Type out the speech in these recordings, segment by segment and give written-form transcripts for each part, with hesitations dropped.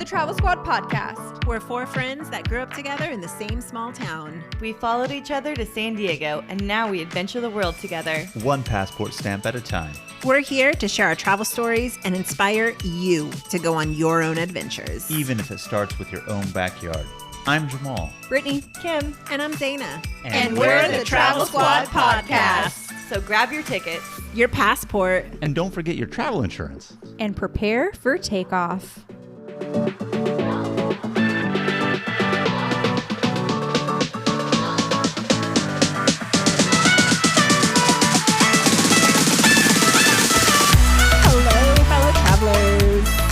the Travel Squad podcast. We're four friends that grew up together in the same small town. We followed each other to San Diego, and now we adventure the world together. One passport stamp at a time. We're here to share our travel stories and inspire you to go on your own adventures. Even if it starts with your own backyard. I'm Jamal. Brittany, Kim, And I'm Dana. and we're the Travel Squad podcast. so grab your tickets. Your passport. And don't forget your travel insurance. And prepare for takeoff.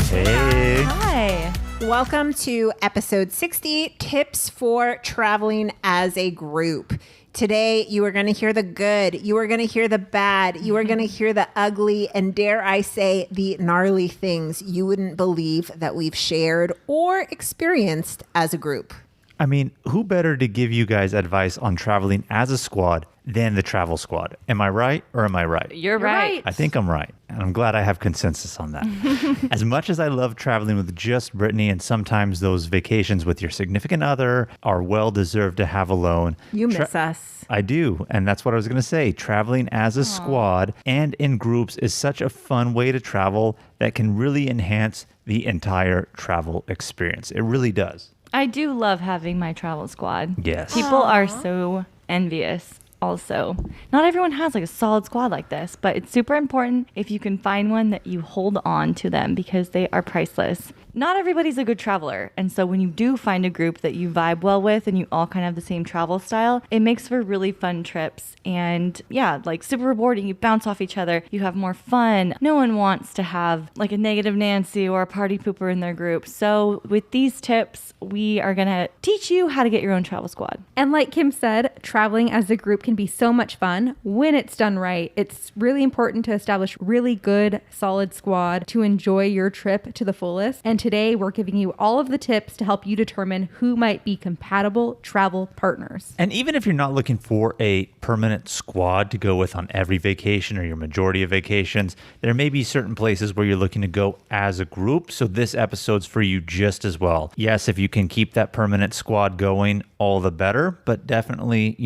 Hey. Hi. Welcome to episode 60, Tips for Traveling as a Group. Today, you are going to hear the good, you are going to hear the bad, you are going to hear the ugly, and dare I say, the gnarly things you wouldn't believe that we've shared or experienced as a group. I mean, who better to give you guys advice on traveling as a squad than the travel squad? Am I right or am I right? You're right. I think I'm right. And I'm glad I have consensus on that. As much as I love traveling with just Brittany and sometimes those vacations with your significant other are well deserved to have alone. You miss us. I do. And that's what I was going to say. Traveling as a squad and in groups is such a fun way to travel that can really enhance the entire travel experience. It really does. I do love having my travel squad. Yes. People are so envious also. Not everyone has like a solid squad like this, but it's super important if you can find one that you hold on to them because they are priceless. Not everybody's a good traveler. And so when you do find a group that you vibe well with and you all kind of have the same travel style, it makes for really fun trips. And yeah, like super rewarding. You bounce off each other. You have more fun. No one wants to have like a negative Nancy or a party pooper in their group. So with these tips, we are going to teach you how to get your own travel squad. And like Kim said, traveling as a group can be so much fun when it's done right. It's really important to establish really good, solid squad to enjoy your trip to the fullest. And today we're giving you all of the tips to help you determine who might be compatible travel partners. And even if you're not looking for a permanent squad to go with on every vacation or your majority of vacations, there may be certain places where you're looking to go as a group. So this episode's for you just as well. Yes, if you can keep that permanent squad going, all the better. But definitely,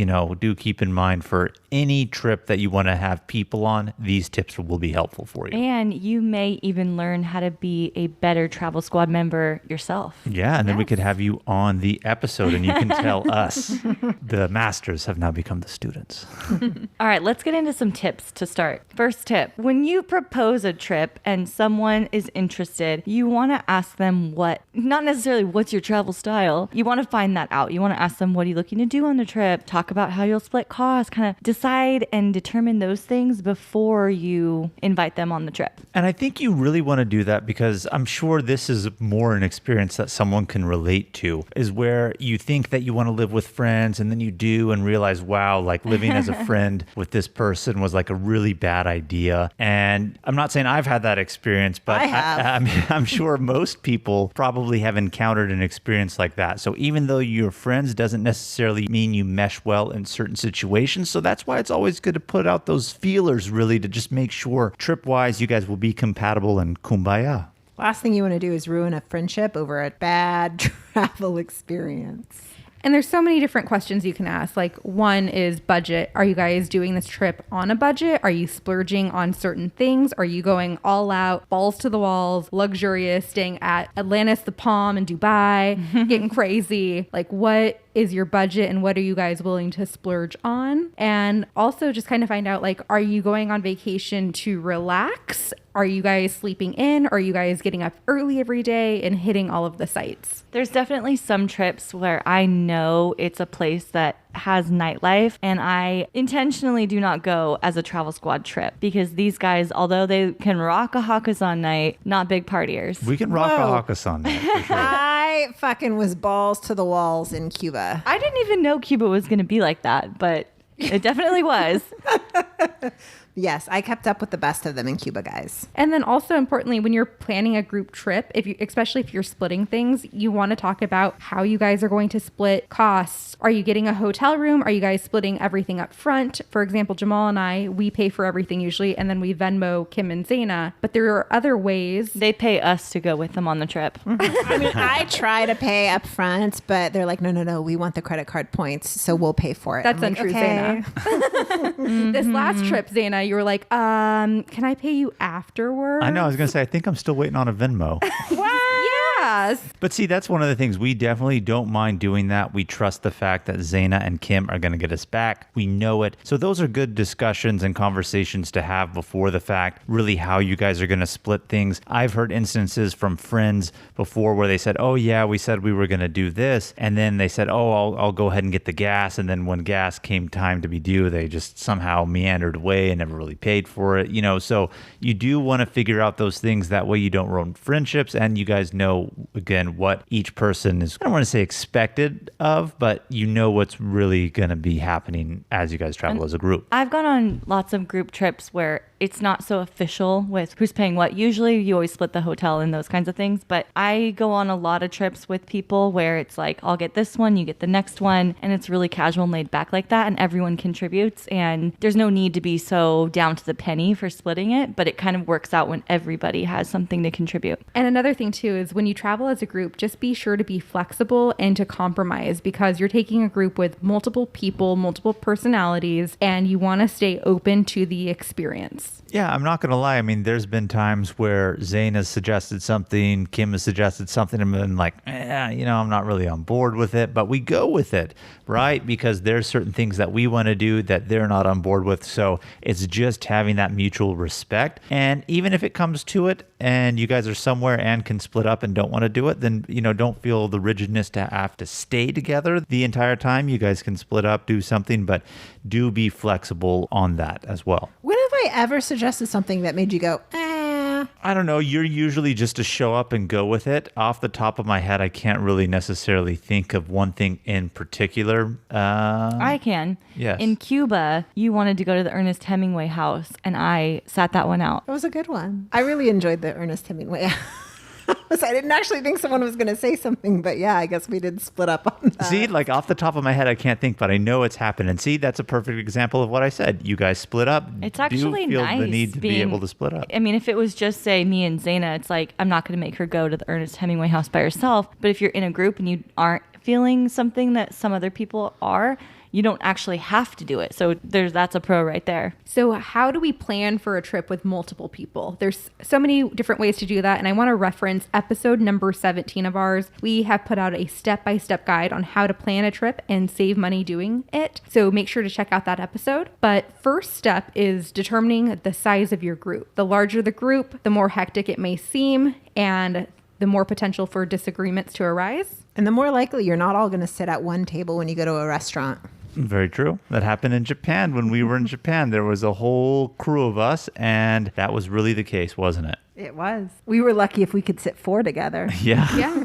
do keep in mind for any trip that you want to have people on, these tips will be helpful for you. And you may even learn how to be a better travel squad member yourself. Yeah, and then we could have you on the episode and you can tell us. The masters have now become the students. All right, let's get into some tips to start. First tip, when you propose a trip and someone is interested, you want to ask them not necessarily what's your travel style. You want to find that out. You want to ask them, what are you looking to do on the trip? Talk about how you'll split costs, kind of decide and determine those things before you invite them on the trip. And I think you really want to do that because I'm sure this is more an experience that someone can relate to, is where you think that you want to live with friends and then you do and realize, wow, like living as a friend with this person was like a really bad idea. And I'm not saying I've had that experience, but I have. I'm sure most people probably have encountered an experience like that. So even though you're friends doesn't necessarily mean you mesh well in certain situations. So that's why it's always good to put out those feelers really to just make sure trip-wise you guys will be compatible and kumbaya. Last thing you want to do is ruin a friendship over a bad travel experience. And there's so many different questions you can ask. Like, one is budget. Are you guys doing this trip on a budget? Are you splurging on certain things? Are you going all out, balls to the walls, luxurious, staying at Atlantis, the Palm in Dubai, getting crazy? Like, what is your budget and what are you guys willing to splurge on? And also just kind of find out, like, are you going on vacation to relax? Are you guys sleeping in? Are you guys getting up early every day and hitting all of the sites? There's definitely some trips where I know it's a place that has nightlife and I intentionally do not go as a travel squad trip because these guys, although they can rock a Hakkasan night, not big partiers. We can rock a Hakkasan night for sure. I fucking was balls to the walls in Cuba. I didn't even know Cuba was going to be like that, but It definitely was. Yes, I kept up with the best of them in Cuba, guys. And then also importantly, when you're planning a group trip, especially if you're splitting things, you want to talk about how you guys are going to split costs. Are you getting a hotel room? Are you guys splitting everything up front? For example, Jamal and I, we pay for everything usually, and then we Venmo Kim and Zaina. But there are other ways. They pay us to go with them on the trip. I mean, I try to pay up front, but they're like, no, we want the credit card points, so we'll pay for it. That's I'm like, untrue, okay. Zaina. This last trip, Zaina, you were like, can I pay you afterwards? I know. I was going to say, I think I'm still waiting on a Venmo. Yes. But see, that's one of the things. We definitely don't mind doing that. We trust the fact that Zaina and Kim are going to get us back. We know it. So those are good discussions and conversations to have before the fact, really how you guys are going to split things. I've heard instances from friends before where they said, oh yeah, we said we were going to do this. And then they said, oh, I'll go ahead and get the gas. And then when gas came time to be due, they just somehow meandered away and never really paid for it. So you do want to figure out those things. That way you don't ruin friendships, and you guys know, again, what each person is, I don't want to say expected of, but you know what's really going to be happening as you guys travel as a group. I've gone on lots of group trips where it's not so official with who's paying what. Usually you always split the hotel and those kinds of things, but I go on a lot of trips with people where it's like, I'll get this one, you get the next one, and it's really casual and laid back like that, and everyone contributes, and there's no need to be so down to the penny for splitting it, but it kind of works out when everybody has something to contribute. And another thing too is when you travel as a group, just be sure to be flexible and to compromise, because you're taking a group with multiple people, multiple personalities, and you want to stay open to the experience. Yeah, I'm not going to lie. I mean, there's been times where Zayn has suggested something, Kim has suggested something, and been like, I'm not really on board with it, but we go with it, right? Because there's certain things that we want to do that they're not on board with. So it's just having that mutual respect. And even if it comes to it and you guys are somewhere and can split up and don't want to do it, then, don't feel the rigidness to have to stay together the entire time. You guys can split up, do something, but do be flexible on that as well. When have I ever suggested something that made you go, I don't know. You're usually just to show up and go with it. Off the top of my head, I can't really necessarily think of one thing in particular. I can. Yes. In Cuba, you wanted to go to the Ernest Hemingway house, and I sat that one out. That was a good one. I really enjoyed the Ernest Hemingway. I didn't actually think someone was going to say something, but yeah, I guess we did split up on that. See, like off the top of my head, I can't think, but I know it's happened. And see, that's a perfect example of what I said. You guys split up. It's actually do feel nice the need to be able to split up. I mean, if it was just, say, me and Zaina, it's like, I'm not going to make her go to the Ernest Hemingway house by herself. But if you're in a group and you aren't feeling something that some other people are, you don't actually have to do it. So that's a pro right there. So how do we plan for a trip with multiple people? There's so many different ways to do that. And I want to reference episode number 17 of ours. We have put out a step-by-step guide on how to plan a trip and save money doing it. So make sure to check out that episode. But first step is determining the size of your group. The larger the group, the more hectic it may seem, and the more potential for disagreements to arise. And the more likely you're not all going to sit at one table when you go to a restaurant. Very true. That happened in Japan. When we were in Japan, there was a whole crew of us, and that was really the case, wasn't it? It was. We were lucky if we could sit 4 together. Yeah. Yeah.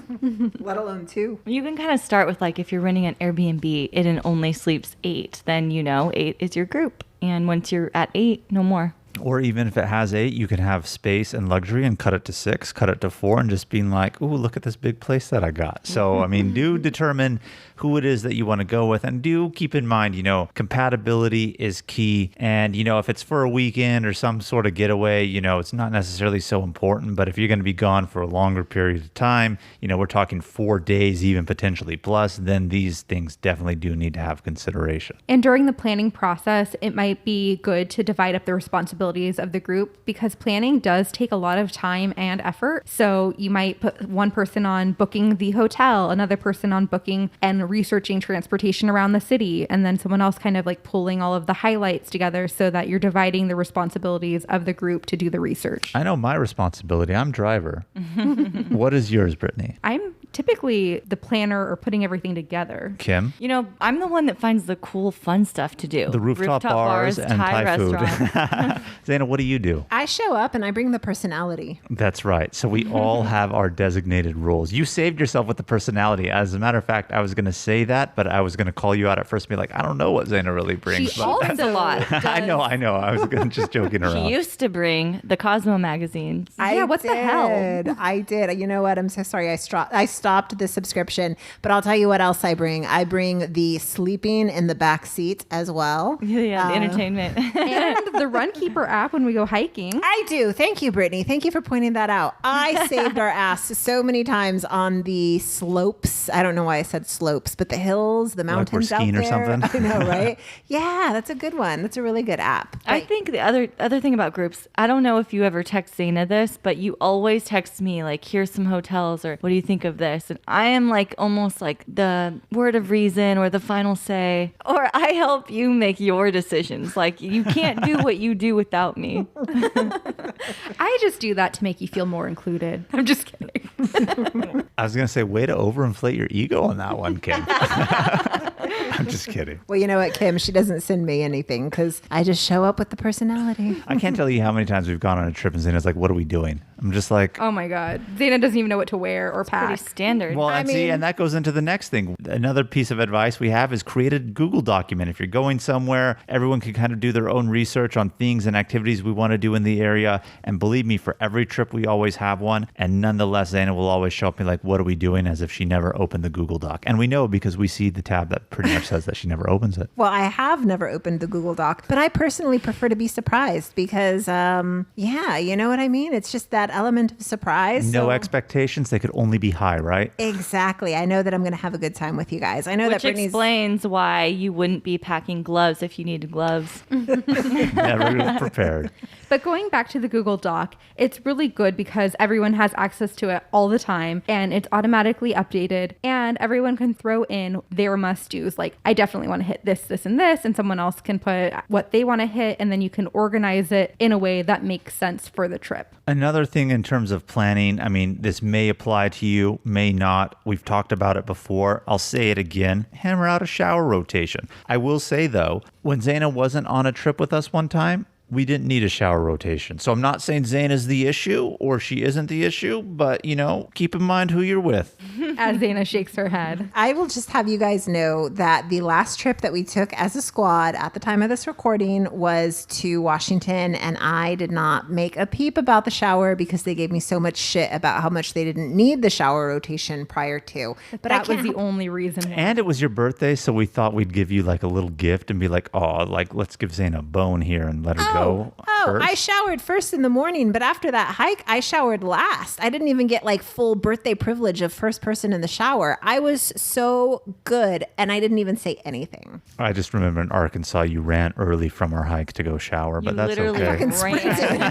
Let alone 2. You can kind of start with, like, if you're renting an Airbnb, it only sleeps 8, then 8 is your group. And once you're at 8, no more. Or even if it has 8, you can have space and luxury and cut it to 6, cut it to 4, and just being like, ooh, look at this big place that I got. So, I mean, do determine who it is that you want to go with. And do keep in mind, compatibility is key. And, if it's for a weekend or some sort of getaway, it's not necessarily so important. But if you're going to be gone for a longer period of time, we're talking 4 days, even potentially plus, then these things definitely do need to have consideration. And during the planning process, it might be good to divide up the responsibilities of the group, because planning does take a lot of time and effort. So you might put one person on booking the hotel, another person on booking and researching transportation around the city, and then someone else kind of like pulling all of the highlights together, so that you're dividing the responsibilities of the group to do the research. I know my responsibility. I'm driver. What is yours, Brittany? I'm typically the planner or putting everything together. Kim? You know, I'm the one that finds the cool, fun stuff to do. The rooftop bars and Thai food. Zaina, what do you do? I show up and I bring the personality. That's right. So we all have our designated roles. You saved yourself with the personality. As a matter of fact, I was going to say that, but I was going to call you out at first and be like, I don't know what Zaina really brings. She but also a lot. I know. I was just joking around. She used to bring the Cosmo magazines. Yeah, what the hell? I did. You know what? I'm so sorry. I stopped the subscription, but I'll tell you what else I bring. I bring the sleeping in the back seat as well. Yeah, the entertainment. And the Runkeeper app when we go hiking. I do. Thank you, Brittany. Thank you for pointing that out. I saved our ass so many times on the slopes. I don't know why I said slopes, but the hills, the mountains skiing out or there. something. I know, right? Yeah, that's a good one. That's a really good app. I think the other thing about groups, I don't know if you ever text Zaina this, but you always text me like, here's some hotels, or what do you think of this? And I am like almost like the word of reason or the final say, or I help you make your decisions. Like you can't do what you do without me. I just do that to make you feel more included. I'm just kidding. I was going to say, way to overinflate your ego on that one, Kim. I'm just kidding. Well, you know what, Kim? She doesn't send me anything because I just show up with the personality. I can't tell you how many times we've gone on a trip and Zaina's like, what are we doing? I'm just like, Oh my God. Zaina doesn't even know what to wear or pack. Pretty standard. well, and that goes into the next thing. Another piece of advice we have is create a Google document. If you're going somewhere, everyone can kind of do their own research on things and activities we want to do in the area. And believe me, for every trip, we always have one. And nonetheless, Zaina will always show up and be like, what are we doing? As if she never opened the Google Doc. And we know because we see the tab that pretty much says that she never opens it. Well, I have never opened the Google Doc, but I personally prefer to be surprised because, yeah, you know what I mean? It's just that element of surprise. No expectations. They could only be high, right? Exactly. I know that I'm going to have a good time with you guys. I know that Which Brittany's... explains why you wouldn't be packing gloves if you needed gloves. Never prepared. But going back to the Google Doc, it's really good because everyone has access to it all the time and it's automatically updated and everyone can throw in their must-dos. Like, I definitely want to hit this, this, and this, and someone else can put what they want to hit, and then you can organize it in a way that makes sense for the trip. Another thing in terms of planning, I mean, this may apply to you, may not. We've talked about it before. I'll say it again. Hammer out a shower rotation. I will say, though, when Zaina wasn't on a trip with us one time, we didn't need a shower rotation. So I'm not saying Zaina's the issue or she isn't the issue, but, you know, keep in mind who you're with. As Zaina shakes her head. I will just have you guys know that the last trip that we took as a squad at the time of this recording was to Washington, and I did not make a peep about the shower because they gave me so much shit about how much they didn't need the shower rotation prior to. But That was the only reason. And it was your birthday, so we thought we'd give you like a little gift and be like, oh, like, let's give Zaina a bone here and let her go first. I showered first in the morning, but after that hike, I showered last. I didn't even get like full birthday privilege of first person in the shower. I was so good, and I didn't even say anything. I just remember in Arkansas, you ran early from our hike to go shower, but You that's literally okay. Fucking sprinted.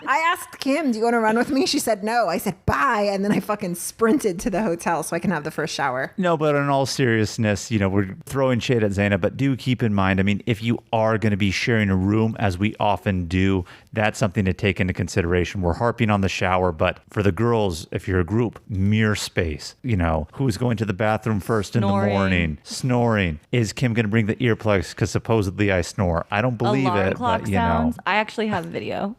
I asked Kim, do you want to run with me? She said no. I said bye, and then I fucking sprinted to the hotel so I can have the first shower. No, but in all seriousness, you know, we're throwing shade at Zaina, but do keep in mind, I mean, if you are going to be sharing a room, as we often do, that's something to take into consideration. We're harping on the shower, but for the girls, if you're a group, mirror space, you know, who's going to the bathroom first in the morning? Snoring. Is Kim going to bring the earplugs? Because supposedly I snore. I don't believe Alarm it, clock but you sounds. know. I actually have a video.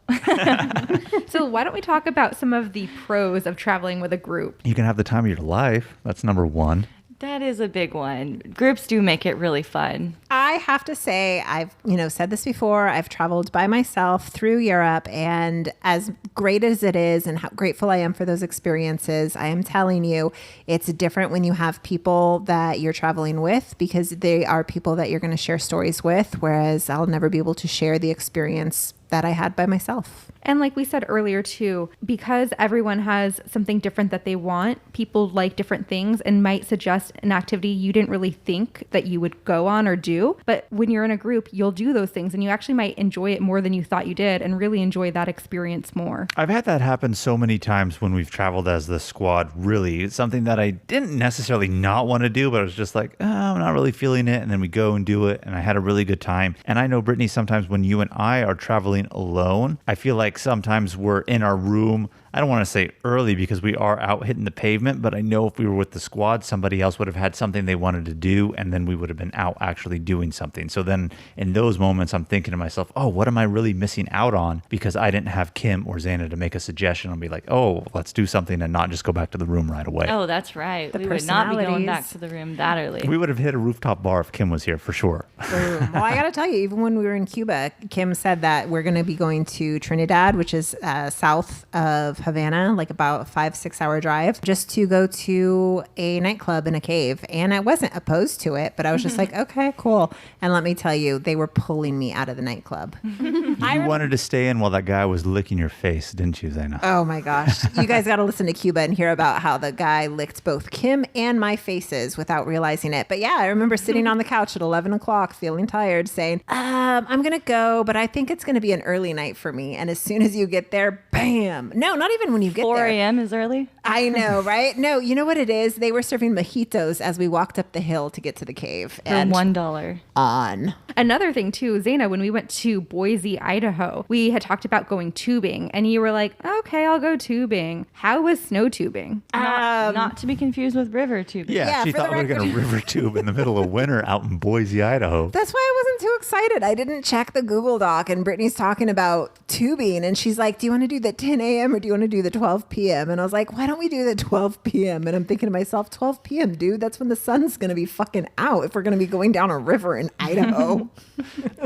So why don't we talk about some of the pros of traveling with a group? You can have the time of your life. That's number one. That is a big one. Groups do make it really fun. I have to say, I've, said this before, I've traveled by myself through Europe, and as great as it is and how grateful I am for those experiences, I am telling you, it's different when you have people that you're traveling with, because they are people that you're going to share stories with, whereas I'll never be able to share the experience that I had by myself. And like we said earlier too, because everyone has something different that they want, people like different things and might suggest an activity you didn't really think that you would go on or do. But when you're in a group, you'll do those things and you actually might enjoy it more than you thought you did and really enjoy that experience more. I've had that happen so many times when we've traveled as the squad. Really, it's something that I didn't necessarily not want to do, but I was just like, oh, I'm not really feeling it. And then we go and do it. And I had a really good time. And I know, Brittany, sometimes when you and I are traveling alone, I feel like sometimes we're in our room. I don't want to say early because we are out hitting the pavement, but I know if we were with the squad, somebody else would have had something they wanted to do, and then we would have been out actually doing something. So then in those moments, I'm thinking to myself, oh, what am I really missing out on? Because I didn't have Kim or Xana to make a suggestion and be like, oh, let's do something and not just go back to the room right away. Oh, that's right. The We would not be going back personalities. to the room that early. We would have hit a rooftop bar if Kim was here for sure. Boom. Well, I got to tell you, even when we were in Cuba, Kim said that we're going to be going to Trinidad, which is south of Havana, like about a 5-6 hour drive, just to go to a nightclub in a cave. And I wasn't opposed to it, but I was just like, okay, cool. And let me tell you, they were pulling me out of the nightclub. You wanted to stay in while that guy was licking your face, didn't you, Xana? Oh my gosh. You guys got to listen to Cuba and hear about how the guy licked both Kim and my faces without realizing it. But yeah, I remember sitting on the couch at 11 o'clock feeling tired saying, I'm going to go, but I think it's going to be an early night for me. And as soon as you get there, bam. No, not even when you get 4 there. a.m. is early? I know, right? No, you know what it is? They were serving mojitos as we walked up the hill to get to the cave. For And $1. on. Another thing too, Xana, when we went to Boise, Idaho, we had talked about going tubing, and you were like, okay, I'll go tubing. How was snow tubing? Not to be confused with river tubing. Yeah, she for the thought we were going to record. river tube in the middle of winter out in Boise, Idaho. That's why I wasn't too excited. I didn't check the Google Doc, and Brittany's talking about tubing, and she's like, do you want to do the 10 a.m. or do you want to do the 12 p.m.? And I was like, why don't we do the 12 p.m.? And I'm thinking to myself, 12 p.m., dude, that's when the sun's going to be fucking out if we're going to be going down a river in Idaho.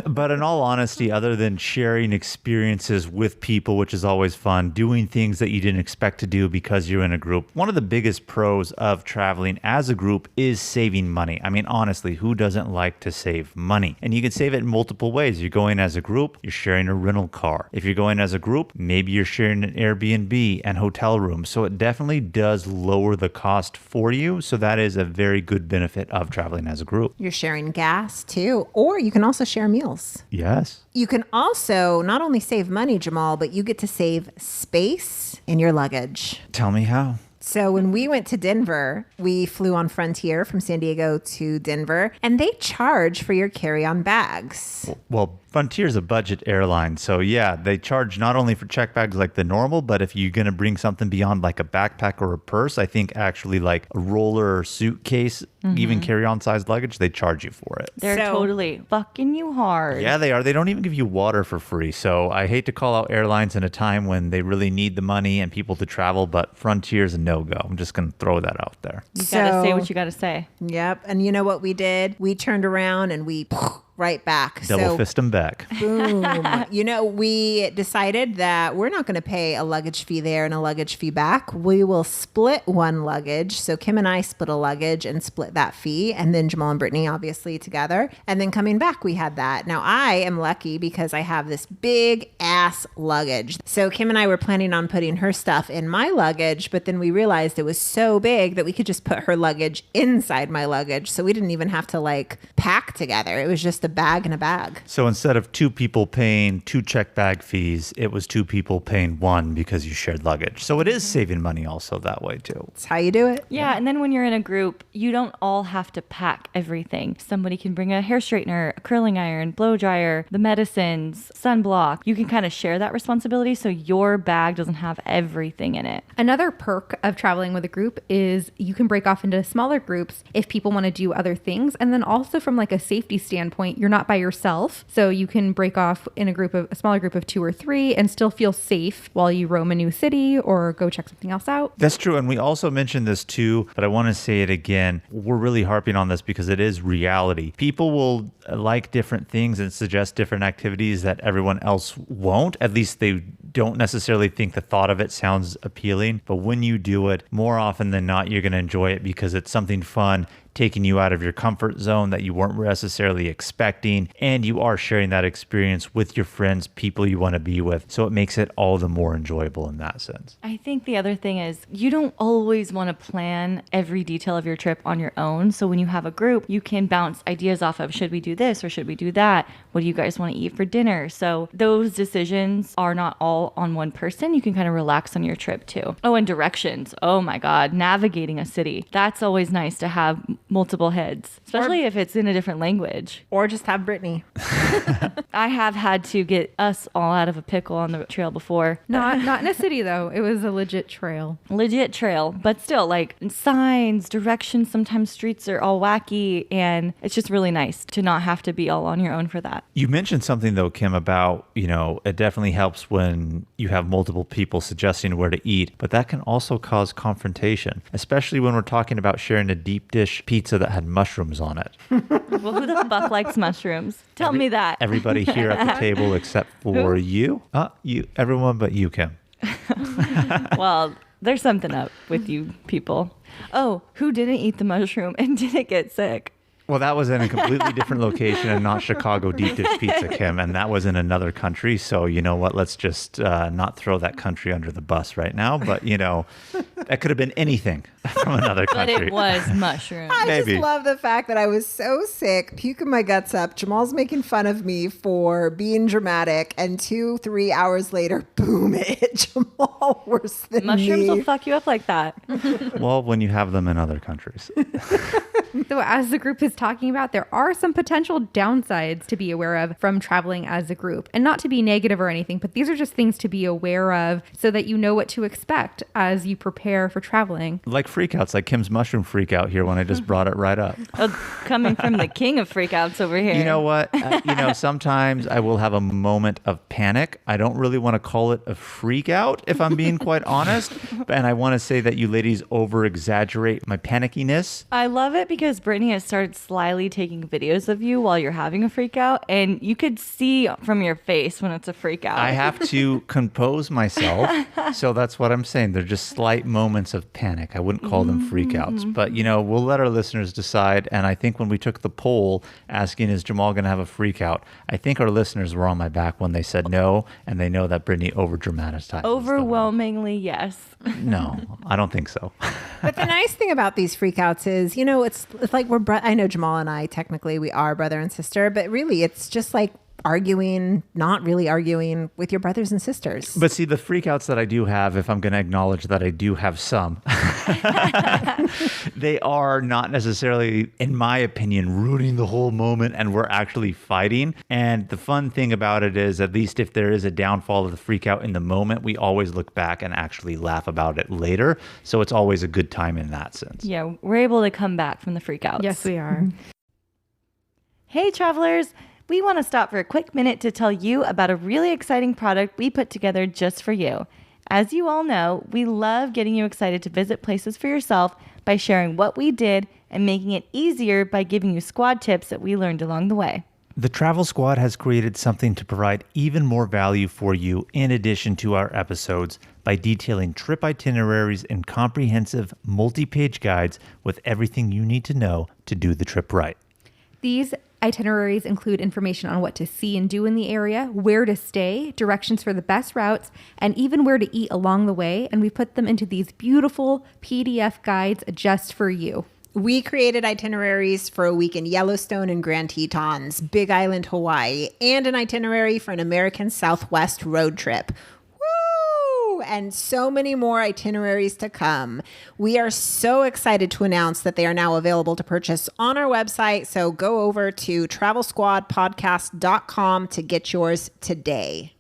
But in all honesty, other than sharing experiences with people, which is always fun, doing things that you didn't expect to do because you're in a group, one of the biggest pros of traveling as a group is saving money. I mean, honestly, who doesn't like to save money? And you can save it in multiple ways. You're going as a group, you're sharing a rental car. If you're going as a group, maybe you're sharing an Airbnb and hotel room. So it definitely does lower the cost for you. So that is a very good benefit of traveling as a group. You're sharing gas too, or you can also share meals. Yes. You can also not only save money, Jamal, but you get to save space in your luggage. Tell me how. So when we went to Denver, we flew on Frontier from San Diego to Denver, and they charge for your carry-on bags. Well, Frontier's a budget airline. So yeah, they charge not only for check bags like the normal, but if you're going to bring something beyond like a backpack or a purse, I think actually like a roller or suitcase, even carry-on sized luggage, they charge you for it. They're So- totally fucking you hard. Yeah, they are. They don't even give you water for free. So I hate to call out airlines in a time when they really need the money and people to travel, but Frontier's a no-go. I'm just going to throw that out there. You gotta say So- what you gotta say. Yep. And you know what we did? We turned around and we right back. Double fist them back. Boom. You know, we decided that we're not going to pay a luggage fee there and a luggage fee back. We will split one luggage. So Kim and I split a luggage and split that fee. And then Jamal and Brittany, obviously, together. And then coming back, we had that. Now, I am lucky because I have this big ass luggage. So Kim and I were planning on putting her stuff in my luggage, but then we realized it was so big that we could just put her luggage inside my luggage. So we didn't even have to like pack together. It was just a bag and a bag. So instead of two people paying 2 check bag fees, it was 2 people paying 1 because you shared luggage. So it is saving money also that way too. That's how you do it. Yeah, and then when you're in a group, you don't all have to pack everything. Somebody can bring a hair straightener, a curling iron, blow dryer, the medicines, sunblock. You can kind of share that responsibility so your bag doesn't have everything in it. Another perk of traveling with a group is you can break off into smaller groups if people want to do other things. And then also from like a safety standpoint, you're not by yourself. So you can break off in a smaller group of 2 or 3 and still feel safe while you roam a new city or go check something else out. That's true. And we also mentioned this too, but I want to say it again. We're really harping on this because it is reality. People will like different things and suggest different activities that everyone else won't. At least they don't necessarily think the thought of it sounds appealing. But when you do it, more often than not, you're going to enjoy it because it's something fun, taking you out of your comfort zone that you weren't necessarily expecting, and you are sharing that experience with your friends, people you want to be with. So it makes it all the more enjoyable in that sense. I think the other thing is you don't always want to plan every detail of your trip on your own. So when you have a group, you can bounce ideas off of, should we do this or should we do that? What do you guys want to eat for dinner? So those decisions are not all on one person. You can kind of relax on your trip too. Oh, and directions. Oh my God, navigating a city. That's always nice to have multiple heads, especially if it's in a different language. Or just have Brittany. I have had to get us all out of a pickle on the trail before. Not in a city though. It was a legit trail. Legit trail, but still, like signs, directions, sometimes streets are all wacky, and it's just really nice to not have to be all on your own for that. You mentioned something though, Kim, about, it definitely helps when you have multiple people suggesting where to eat, but that can also cause confrontation, especially when we're talking about sharing a deep dish pizza that had mushrooms on it. Well, who the fuck likes mushrooms? Tell me that. Everybody here at the table except for you. Everyone but you, Kim. Well, there's something up with you people. Oh, who didn't eat the mushroom and didn't get sick? Well, that was in a completely different location and not Chicago deep dish pizza, Kim, and that was in another country. So you know what? Let's just not throw that country under the bus right now. But that could have been anything from another country. But it was mushroom. I Maybe. just love the fact that I was so sick, puking my guts up. Jamal's making fun of me for being dramatic, and 2-3 hours later, boom, it hit Jamal worse than Mushrooms me. will fuck you up like that. Well, when you have them in other countries. So as the group is talking about, there are some potential downsides to be aware of from traveling as a group. And not to be negative or anything, but these are just things to be aware of so that you know what to expect as you prepare for traveling. Like freakouts, like Kim's mushroom freakout here when I just brought it right up. Coming from the king of freakouts over here. You know what? Sometimes I will have a moment of panic. I don't really want to call it a freak out, if I'm being quite honest. And I want to say that you ladies over exaggerate my panickiness. I love it because Brittany has started slyly taking videos of you while you're having a freak out, and you could see from your face when it's a freak out. I have to compose myself. So that's what I'm saying. They're just slight moments of panic. I wouldn't call them freakouts. But, we'll let our listeners decide. And I think when we took the poll asking, is Jamal going to have a freak out? I think our listeners were on my back when they said no, and they know that Brittany over-dramatized. Overwhelmingly, yes. No, I don't think so. But the nice thing about these freakouts is, it's like I know Jamal and I, technically we are brother and sister, but really it's just like arguing, not really arguing with your brothers and sisters. But see, the freakouts that I do have, if I'm going to acknowledge that I do have some, they are not necessarily, in my opinion, ruining the whole moment, and we're actually fighting. And the fun thing about it is, at least if there is a downfall of the freakout in the moment, we always look back and actually laugh about it later. So it's always a good time in that sense. Yeah, we're able to come back from the freakouts. Yes, we are. Hey, travelers. We want to stop for a quick minute to tell you about a really exciting product we put together just for you. As you all know, we love getting you excited to visit places for yourself by sharing what we did and making it easier by giving you squad tips that we learned along the way. The Travel Squad has created something to provide even more value for you in addition to our episodes by detailing trip itineraries and comprehensive multi-page guides with everything you need to know to do the trip right. These itineraries include information on what to see and do in the area, where to stay, directions for the best routes, and even where to eat along the way. And we put them into these beautiful PDF guides just for you. We created itineraries for a week in Yellowstone and Grand Tetons, Big Island, Hawaii, and an itinerary for an American Southwest road trip. And so many more itineraries to come. We are so excited to announce that they are now available to purchase on our website. So go over to travelsquadpodcast.com to get yours today.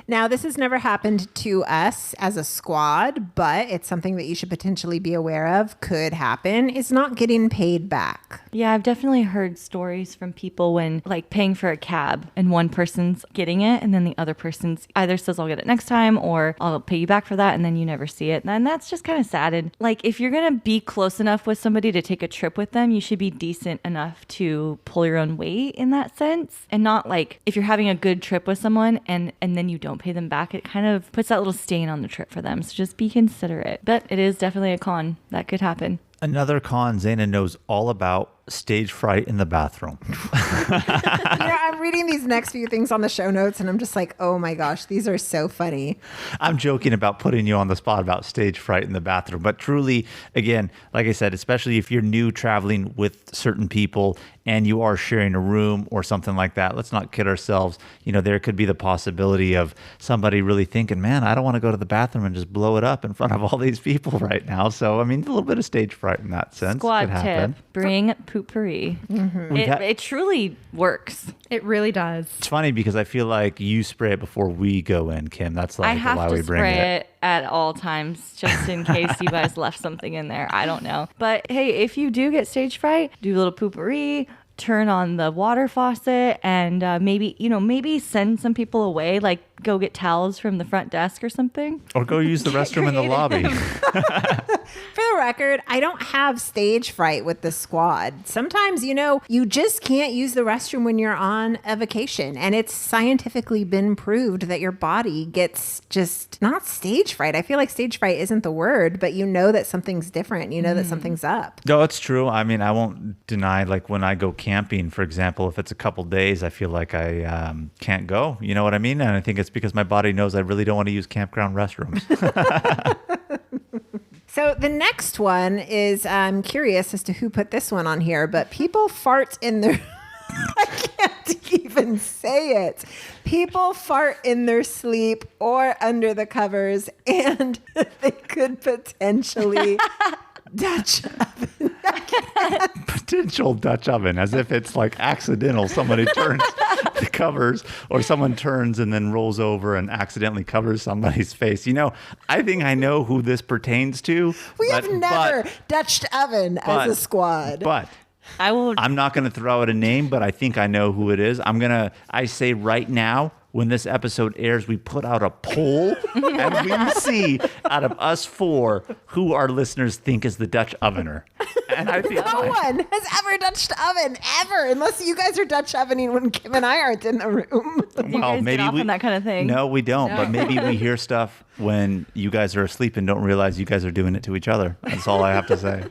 Now, this has never happened to us as a squad, but it's something that you should potentially be aware of. Could happen. Is not getting paid back. Yeah, I've definitely heard stories from people when like paying for a cab and one person's getting it and then the other person's either says I'll get it next time or I'll pay you back for that and then you never see it. And that's just kind of sad. And like if you're going to be close enough with somebody to take a trip with them, you should be decent enough to pull your own weight in that sense. And not like if you're having a good trip with someone and then you don't pay them back, it kind of puts that little stain on the trip for them. So just be considerate. But it is definitely a con that could happen. Another con Zaina knows all about: stage fright in the bathroom. I'm reading these next few things on the show notes and I'm just like, oh my gosh, these are so funny. I'm joking about putting you on the spot about stage fright in the bathroom, but truly, again, like I said, especially if you're new traveling with certain people, and you are sharing a room or something like that, let's not kid ourselves. There could be the possibility of somebody really thinking, man, I don't want to go to the bathroom and just blow it up in front of all these people right now. So, a little bit of stage fright in that sense. Squad could happen. tip, bring poopery. It truly works. It really does. It's funny because I feel like you spray it before we go in, Kim. That's I like have why to we bring spray it. it at all times just in case you guys left something in there. I don't know. But hey, if you do get stage fright, do a little poopery, turn on the water faucet, and maybe send some people away, like go get towels from the front desk or something. Or go use the restroom in the lobby. For the record, I don't have stage fright with the squad. Sometimes, you just can't use the restroom when you're on a vacation. And it's scientifically been proved that your body gets just not stage fright. I feel like stage fright isn't the word, but that something's different. That something's up. No, it's true. I won't deny, like when I go camping, for example, if it's a couple days, I feel like I can't go. You know what I mean? And I think it's because my body knows I really don't want to use campground restrooms. So the next one is, I'm curious as to who put this one on here, but people fart in their... I can't even say it. People fart in their sleep or under the covers, and they could potentially Dutch oven. Potential Dutch oven, as if it's like accidental. Somebody turns the covers, or someone turns and then rolls over and accidentally covers somebody's face. I think I know who this pertains to. We have never Dutched oven as a squad. But I'm not going to throw out a name, but I think I know who it is. I say right now, when this episode airs, we put out a poll and we see out of us 4 who our listeners think is the Dutch ovener. And I think no one has ever Dutched oven, ever, unless you guys are Dutch ovening when Kim and I aren't in the room. you guys get off on that kind of thing. No, we don't. No. But maybe we hear stuff when you guys are asleep and don't realize you guys are doing it to each other. That's all I have to say.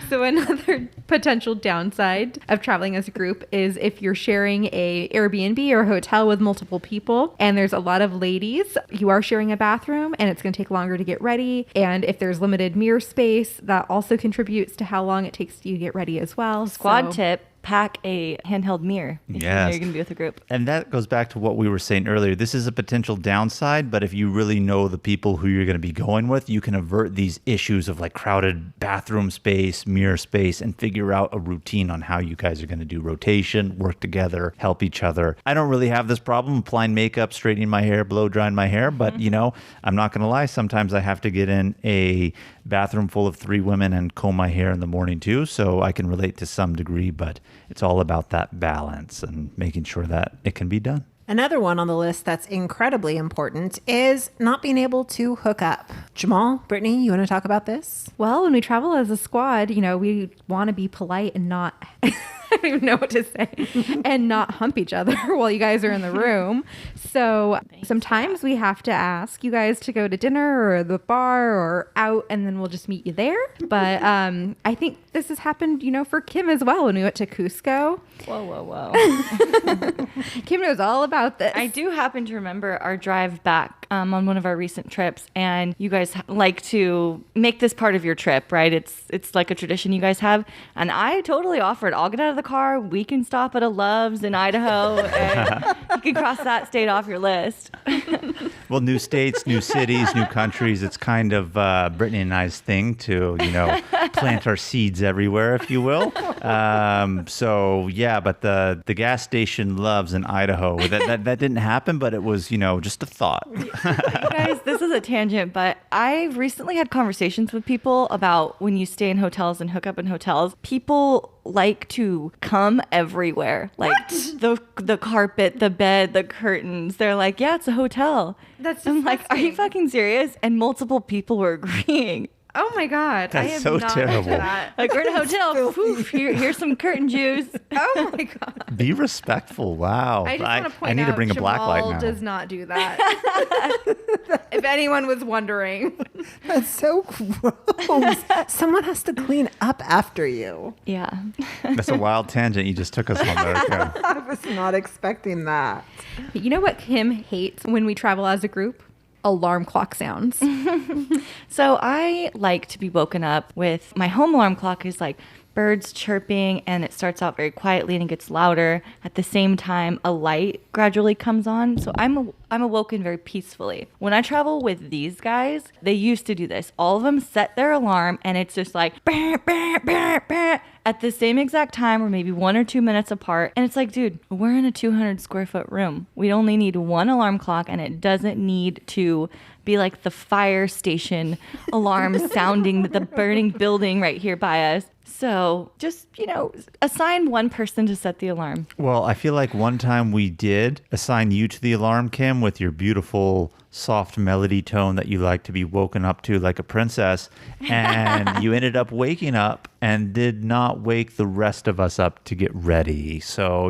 So another potential downside of traveling as a group is if you're sharing a Airbnb or a hotel with multiple people and there's a lot of ladies, you are sharing a bathroom and it's going to take longer to get ready. And if there's limited mirror space, that also contributes to how long it takes you to get ready as well. Squad tip. Pack a handheld mirror if yes. you're going to be with a group. And that goes back to what we were saying earlier. This is a potential downside, but if you really know the people who you're going to be going with, you can avert these issues of like crowded bathroom space, mirror space, and figure out a routine on how you guys are going to do rotation, work together, help each other. I don't really have this problem applying makeup, straightening my hair, blow drying my hair, but I'm not going to lie. Sometimes I have to get in a bathroom full of 3 women and comb my hair in the morning too, so I can relate to some degree, but it's all about that balance and making sure that it can be done. Another one on the list that's incredibly important is not being able to hook up. Jamal, Brittany, you want to talk about this? Well, when we travel as a squad, we want to be polite and not... I don't even know what to say, and not hump each other while you guys are in the room. So sometimes we have to ask you guys to go to dinner or the bar or out, and then we'll just meet you there. But I think this has happened, for Kim as well when we went to Cusco. Whoa. Kim knows all about this. I do happen to remember our drive back on one of our recent trips, and you guys like to make this part of your trip, right? It's like a tradition you guys have, and I totally offered, I'll get out of the car, we can stop at a Love's in Idaho, and you can cross that state off your list. Well, new states, new cities, new countries, it's kind of Brittany and I's thing to, plant our seeds everywhere, if you will. So, yeah, but the gas station Love's in Idaho, that didn't happen, but it was, just a thought. Guys, this is a tangent, but I've recently had conversations with people about when you stay in hotels and hook up in hotels, people like to come everywhere. Like the carpet, the bed, the curtains. They're like, yeah, it's a hotel. I'm like, are you fucking serious? And multiple people were agreeing. Oh my God. That's I have so not terrible. That. Like, we're in a hotel. Poof, here's some curtain juice. Oh my God. Be respectful. Wow. I just want to point I need out to bring a black light Jamal now. does not do that. If anyone was wondering. That's so gross. Someone has to clean up after you. Yeah. That's a wild tangent you just took us on there. Kim. I was not expecting that. You know what Kim hates when we travel as a group? Alarm clock sounds. So I like to be woken up with my home alarm clock is like birds chirping, and it starts out very quietly and it gets louder. At the same time, a light gradually comes on. So I'm awoken very peacefully. When I travel with these guys, they used to do this. All of them set their alarm, and it's just like bah, bah, bah, bah, at the same exact time, or maybe 1 or 2 minutes apart. And it's like, dude, we're in a 200 square foot room. We only need one alarm clock, and it doesn't need to be like the fire station alarm sounding the burning building right here by us. So just, assign one person to set the alarm. Well, I feel like one time we did assign you to the alarm, Kim, with your beautiful soft melody tone that you like to be woken up to like a princess. And you ended up waking up and did not wake the rest of us up to get ready. So,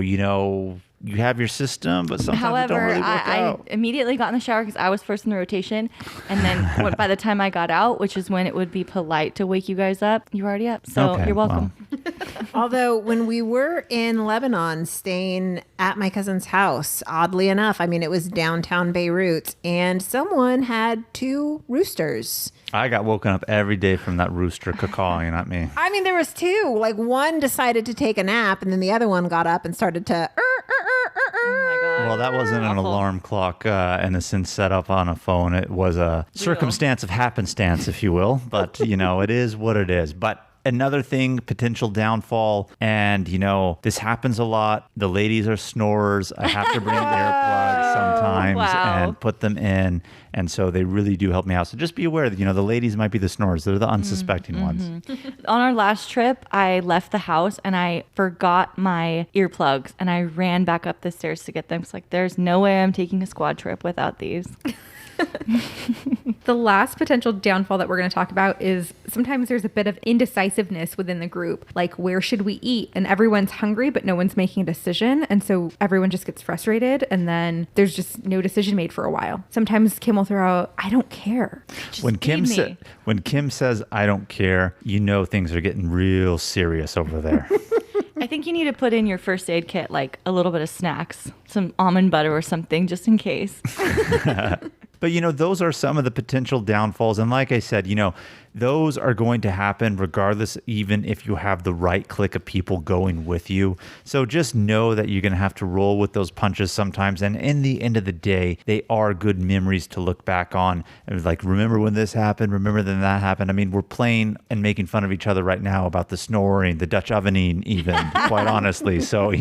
you have your system, but sometimes However, it don't really work I out. immediately got in the shower because I was first in the rotation. And then by the time I got out, which is when it would be polite to wake you guys up, you were already up. So Okay, you're welcome. Although when we were in Lebanon staying at my cousin's house, oddly enough, it was downtown Beirut, and someone had 2 roosters. I got woken up every day from that rooster cawing at me. There was 2. Like, one decided to take a nap, and then the other one got up and started to Oh my God. Well, that wasn't an Awful. alarm clock in a sense set up on a phone. It was a circumstance of happenstance, if you will. But, it is what it is. But another thing, potential downfall, and, this happens a lot. The ladies are snorers. I have to bring earplugs sometimes Wow. and put them in. And so they really do help me out. So just be aware that, the ladies might be the snorers. They're the unsuspecting ones. On our last trip, I left the house and I forgot my earplugs, and I ran back up the stairs to get them. It's like, there's no way I'm taking a squad trip without these. The last potential downfall that we're going to talk about is sometimes there's a bit of indecisiveness within the group. Like, where should we eat? And everyone's hungry, but no one's making a decision. And so everyone just gets frustrated, and then there's just no decision made for a while. Sometimes Kim will throw out, I don't care. When Kim says, I don't care, things are getting real serious over there. I think you need to put in your first aid kit, like a little bit of snacks, some almond butter or something, just in case. But, those are some of the potential downfalls. And like I said, those are going to happen regardless, even if you have the right clique of people going with you. So just know that you're going to have to roll with those punches sometimes. And in the end of the day, they are good memories to look back on. And like, remember when this happened? Remember when that happened? We're playing and making fun of each other right now about the snoring, the Dutch ovening even, quite honestly. So,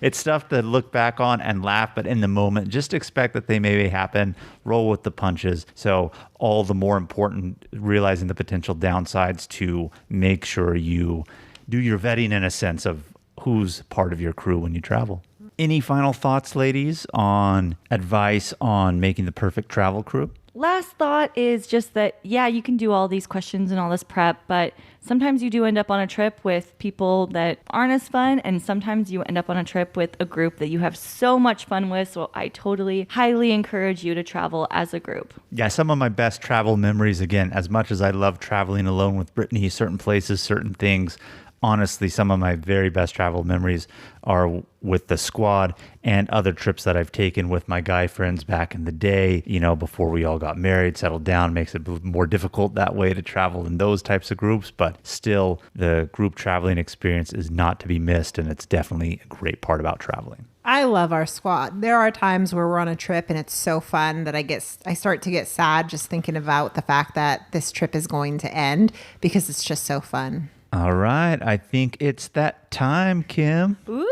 it's stuff to look back on and laugh. But in the moment, just expect that they may happen. Roll with the punches. So all the more important, realizing the potential downsides to make sure you do your vetting in a sense of who's part of your crew when you travel. Any final thoughts, ladies, on advice on making the perfect travel crew? Last thought is just that, yeah, you can do all these questions and all this prep, but sometimes you do end up on a trip with people that aren't as fun, and sometimes you end up on a trip with a group that you have so much fun with. So I totally, highly encourage you to travel as a group. Yeah, some of my best travel memories, again, as much as I love traveling alone with Brittany, certain places, certain things, honestly, some of my very best travel memories are with the squad and other trips that I've taken with my guy friends back in the day, before we all got married, settled down. Makes it more difficult that way to travel in those types of groups, but still the group traveling experience is not to be missed, and it's definitely a great part about traveling. I love our squad. There are times where we're on a trip and it's so fun that I start to get sad just thinking about the fact that this trip is going to end because it's just so fun. All right, I think it's that time, Kim. Ooh.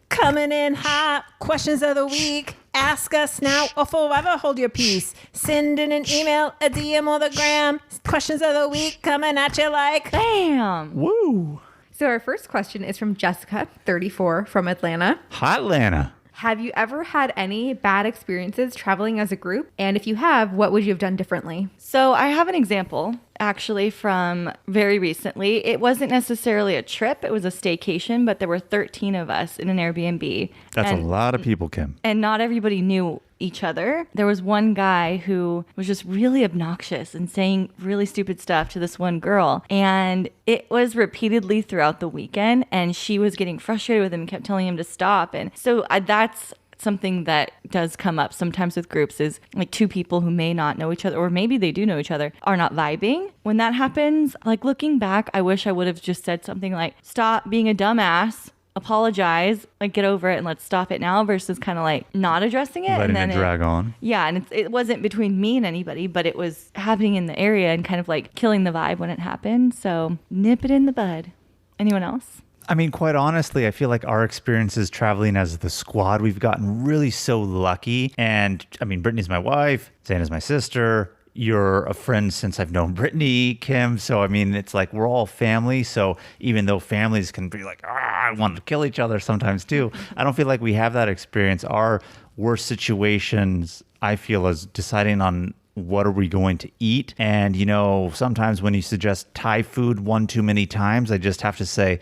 Coming in hot, questions of the week. Ask us now or forever hold your peace. Send in an email, a DM, or the gram. Questions of the week coming at you like Bam. Woo! So our first question is from Jessica, 34, from Atlanta. Hotlanta. Have you ever had any bad experiences traveling as a group? And if you have, what would you have done differently? So I have an example. actually from very recently. It wasn't necessarily a trip, it was a staycation, but there were 13 of us in an Airbnb. That's And a lot of people, Kim. and not everybody knew each other. There was one guy who was just really obnoxious and saying really stupid stuff to this one girl. And it was repeatedly throughout the weekend. And she was getting frustrated with him, kept telling him to stop. And so that's something that does come up sometimes with groups, is like two people who may not know each other, or maybe they do know each other, are not vibing. When that happens, like looking back, I wish I would have just said something like, stop being a dumbass, apologize, like get over it and let's stop it now, versus kind of like not addressing it. Letting and then it drag on. Yeah, and it wasn't between me and anybody, but it was happening in the area and kind of like killing the vibe when it happened. So nip it in the bud. Anyone else? I mean, quite honestly, I feel like our experiences traveling as the squad, we've gotten really so lucky. And I mean, Brittany's my wife, Zana's my sister. You're a friend since I've known Brittany, Kim. So, I mean, it's like we're all family. So even though families can be like, I want to kill each other sometimes too, I don't feel like we have that experience. Our worst situations, I feel, is deciding on what are we going to eat. And, you know, sometimes when you suggest Thai food one too many times, I just have to say,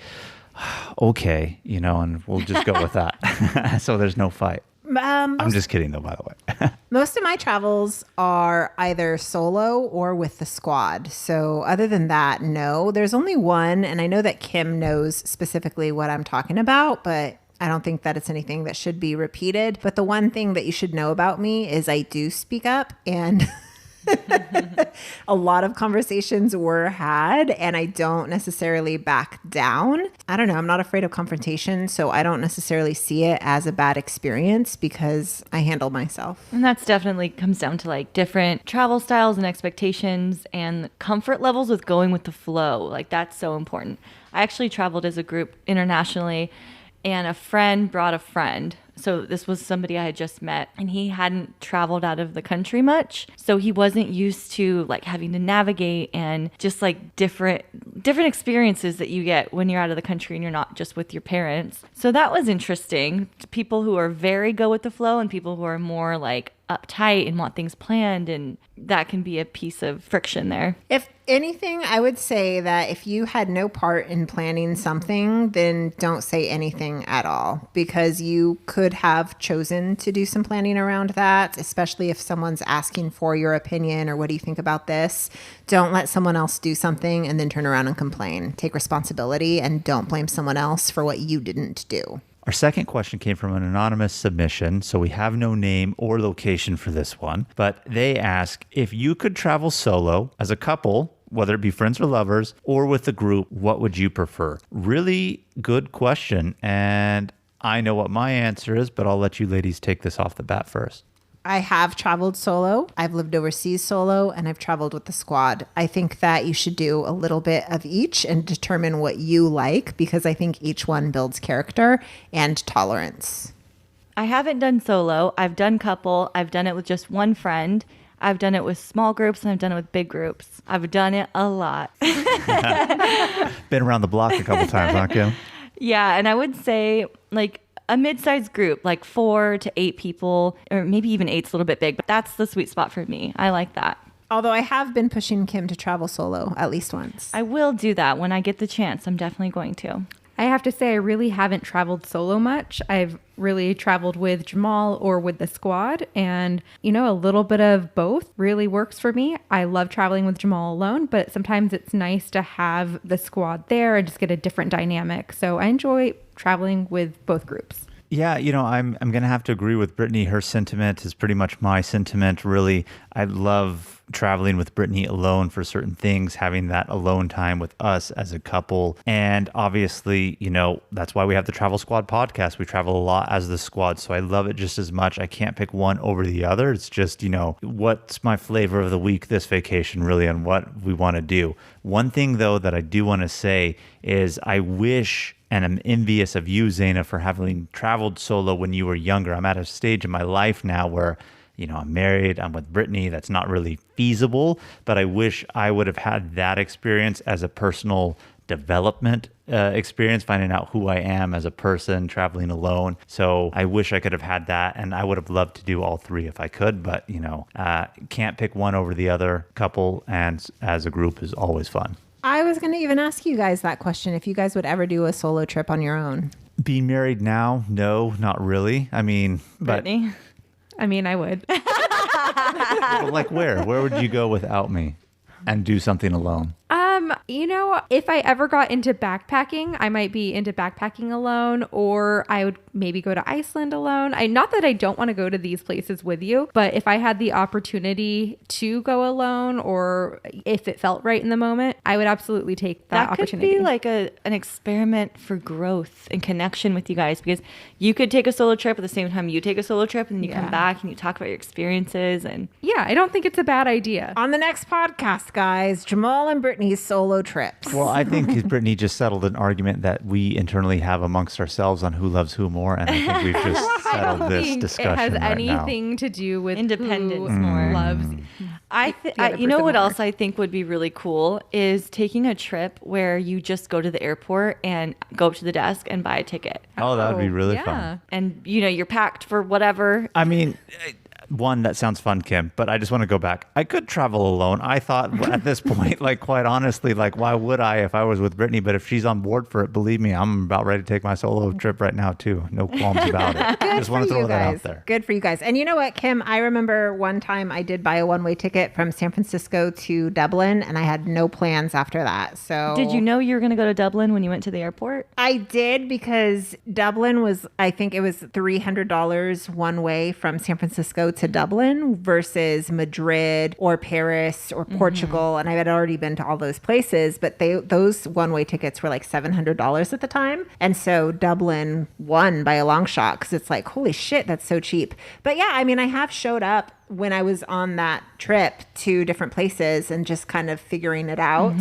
okay, you know, and we'll just go with that. So there's no fight. I'm just kidding though, by the way. Most of my travels are either solo or with the squad. So other than that, no. There's only one, and I know that Kim knows specifically what I'm talking about, but I don't think that it's anything that should be repeated. But the one thing that you should know about me is I do speak up, and a lot of conversations were had, and I don't necessarily back down. I don't know. I'm not afraid of confrontation, so I don't necessarily see it as a bad experience because I handle myself. And that's definitely comes down to like different travel styles and expectations and comfort levels with going with the flow. Like that's so important. I actually traveled as a group internationally, and a friend brought a friend. So this was somebody I had just met, and he hadn't traveled out of the country much. So he wasn't used to like having to navigate and just like different experiences that you get when you're out of the country and you're not just with your parents. So that was interesting. People who are very go with the flow and people who are more like uptight and want things planned, and that can be a piece of friction there. If anything, I would say that if you had no part in planning something, then don't say anything at all, because you could have chosen to do some planning around that, especially if someone's asking for your opinion or what do you think about this. Don't let someone else do something and then turn around and complain. Take responsibility and don't blame someone else for what you didn't do. Our second question came from an anonymous submission, so we have no name or location for this one, but they ask, if you could travel solo as a couple, whether it be friends or lovers, or with a group, what would you prefer? Really good question, and I know what my answer is, but I'll let you ladies take this off the bat first. I have traveled solo. I've lived overseas solo, and I've traveled with the squad. I think that you should do a little bit of each and determine what you like, because I think each one builds character and tolerance. I haven't done solo. I've done couple. I've done it with just one friend. I've done it with small groups, and I've done it with big groups. I've done it a lot. Been around the block a couple times, huh, Kim? Yeah, and I would say like a mid-sized group, like 4 to 8 people, or maybe even 8's a little bit big, but that's the sweet spot for me. I like that. Although I have been pushing Kim to travel solo at least once. I will do that when I get the chance. I'm definitely going to. I have to say, I really haven't traveled solo much. I've really traveled with Jamal or with the squad. And, you know, a little bit of both really works for me. I love traveling with Jamal alone, but sometimes it's nice to have the squad there and just get a different dynamic. So I enjoy traveling with both groups. Yeah, you know, I'm going to have to agree with Brittany. Her sentiment is pretty much my sentiment. Really, I love traveling with Brittany alone for certain things, having that alone time with us as a couple. And obviously, you know, that's why we have the Travel Squad podcast. We travel a lot as the squad, so I love it just as much. I can't pick one over the other. It's just, you know, what's my flavor of the week this vacation really and what we want to do. One thing, though, that I do want to say is I wish and I'm envious of you, Zaina, for having traveled solo when you were younger. I'm at a stage in my life now where, you know, I'm married, I'm with Brittany. That's not really feasible, but I wish I would have had that experience as a personal development experience, finding out who I am as a person traveling alone. So I wish I could have had that, and I would have loved to do all three if I could, but can't pick one over the other. Couple and as a group is always fun. I was going to even ask you guys that question, if you guys would ever do a solo trip on your own. Being married now, no, not really. I mean, but Brittany? I mean, I would. like where would you go without me and do something alone? If I ever got into backpacking, I might be into backpacking alone, or I would maybe go to Iceland alone. Not that I don't want to go to these places with you, but if I had the opportunity to go alone, or if it felt right in the moment, I would absolutely take that opportunity. Could be like an experiment for growth and connection with you guys, because you could take a solo trip at the same time you take a solo trip, and you come back and you talk about your experiences. And yeah, I don't think it's a bad idea. On the next podcast, guys, Jamal and Brittany's solo trips. Well, I think Brittany just settled an argument that we internally have amongst ourselves on who loves who more, and I think we've just settled this discussion it has right anything to do with independence who more. loves. You know what else I think would be really cool is taking a trip where you just go to the airport and go up to the desk and buy a ticket. Oh, that would be really yeah. fun. And you're packed for whatever. I mean, one, that sounds fun, Kim, but I just want to go back. I could travel alone. I thought at this point, quite honestly, why would I if I was with Brittany? But if she's on board for it, believe me, I'm about ready to take my solo trip right now, too. No qualms about it. Good Just want to for throw you that guys. out there. Good for you guys. And you know what, Kim? I remember one time I did buy a one-way ticket from San Francisco to Dublin, and I had no plans after that. So Did you know you were going to go to Dublin when you went to the airport? I did, because Dublin was, I think it was $300 one way from San Francisco to Dublin versus Madrid or Paris or Portugal. And I had already been to all those places, but those one-way tickets were like $700 at the time. And so Dublin won by a long shot, because it's like, holy shit, that's so cheap. But yeah, I mean, I have showed up when I was on that trip to different places and just kind of figuring it out.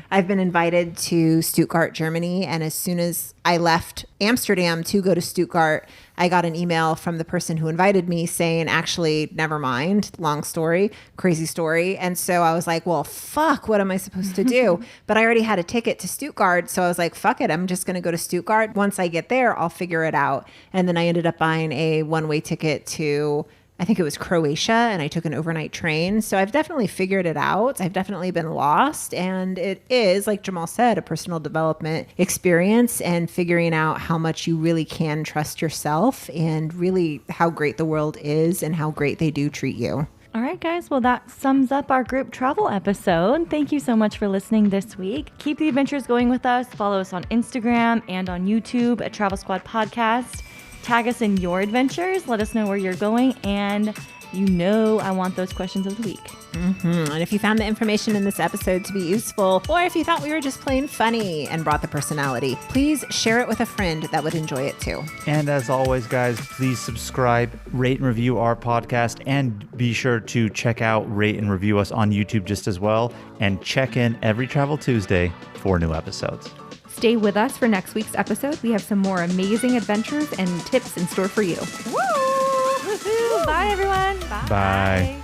I've been invited to Stuttgart, Germany. And as soon as I left Amsterdam to go to Stuttgart, I got an email from the person who invited me saying, actually, never mind, long story, crazy story. And so I was like, well, fuck, what am I supposed to do? But I already had a ticket to Stuttgart. So I was like, fuck it, I'm just going to go to Stuttgart. Once I get there, I'll figure it out. And then I ended up buying a one-way ticket to, I think it was Croatia, and I took an overnight train. So I've definitely figured it out. I've definitely been lost. And it is, like Jamal said, a personal development experience, and figuring out how much you really can trust yourself, and really how great the world is and how great they do treat you. All right, guys. Well, that sums up our group travel episode. Thank you so much for listening this week. Keep the adventures going with us. Follow us on Instagram and on YouTube at Travel Squad Podcast. Tag us in your adventures. Let us know where you're going. And I want those questions of the week. And if you found the information in this episode to be useful, or if you thought we were just plain funny and brought the personality, please share it with a friend that would enjoy it too. And as always, guys, please subscribe, rate and review our podcast, and be sure to check out, rate and review us on YouTube just as well. And check in every Travel Tuesday for new episodes. Stay with us for next week's episode. We have some more amazing adventures and tips in store for you. Woo! Bye, everyone. Bye.